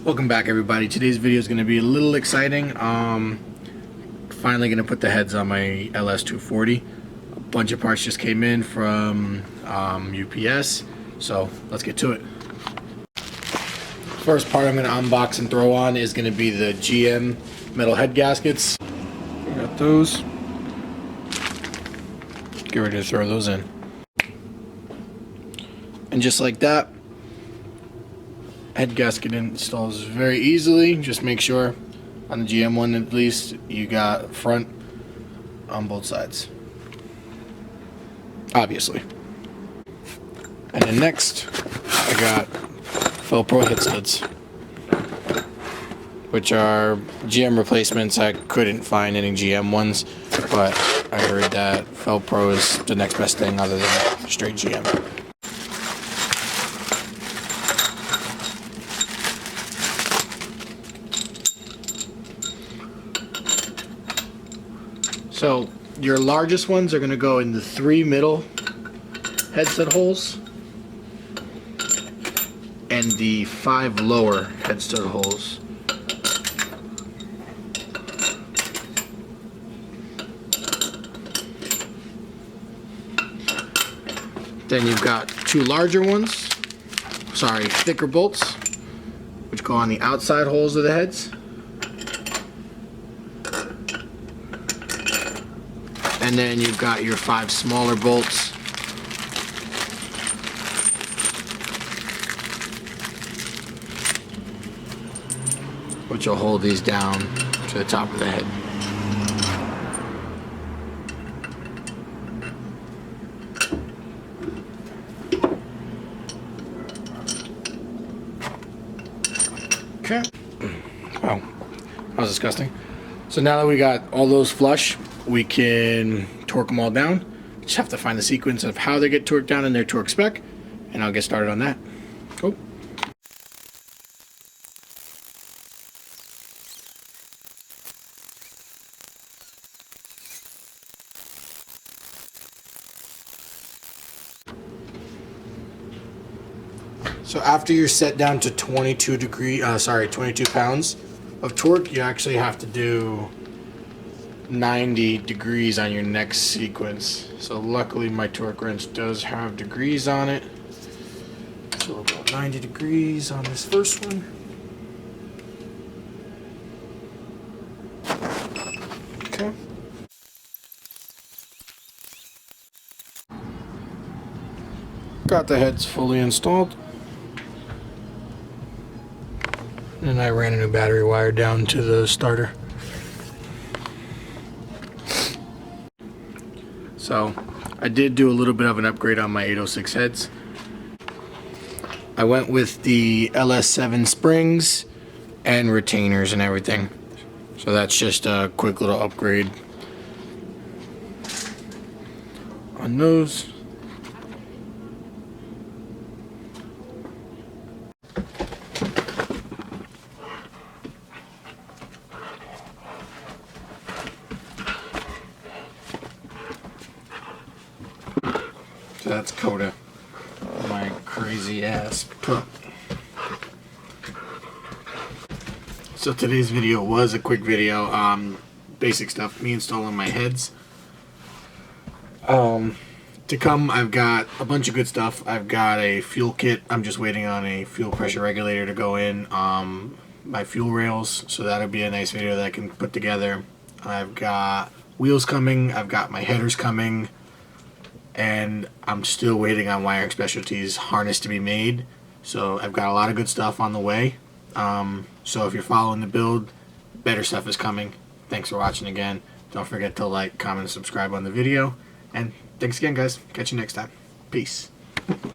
Welcome back, everybody. Today's video is going to be a little exciting. Finally going to put the heads on my LS240. A bunch of parts just came in from UPS, so let's get to it. First part I'm going to unbox and throw on is going to be the GM metal head gaskets. Got those. Get ready to throw those in. And just like that, head gasket installs very easily. Just make sure on the GM one at least you got front on both sides, obviously. And then next I got Velcro hit studs, which are GM replacements. I couldn't find any GM ones, but I heard that Velcro is the next best thing other than straight GM. So your largest ones are going to go in the 3 middle headset holes and the 5 lower headset holes. Then you've got 2 larger ones, thicker bolts, which go on the outside holes of the heads. And then you've got your 5 smaller bolts. Which will hold these down to the top of the head. Okay. Wow, that was disgusting. So now that we got all those flush, we can torque them all down. Just have to find the sequence of how they get torqued down in their torque spec, and I'll get started on that. Cool. So after you're set down to 22 pounds of torque, you actually have to do 90 degrees on your next sequence. So luckily my torque wrench does have degrees on it. So we'll go 90 degrees on this first one. Okay. Got the heads fully installed. And I ran a new battery wire down to the starter. So I did do a little bit of an upgrade on my 806 heads. I went with the Ls1 springs and retainers and everything. So that's just a quick little upgrade on those. So that's Coda, my crazy ass pup. So today's video was a quick video, basic stuff, me installing my heads. To come, I've got a bunch of good stuff. I've got a fuel kit. I'm just waiting on a fuel pressure regulator to go in. My fuel rails, so that'll be a nice video that I can put together. I've got wheels coming. I've got my headers coming. And I'm still waiting on Wiring Specialties harness to be made. So I've got a lot of good stuff on the way. So if you're following the build, better stuff is coming. Thanks for watching again. Don't forget to like, comment, and subscribe on the video. And thanks again, guys. Catch you next time. Peace.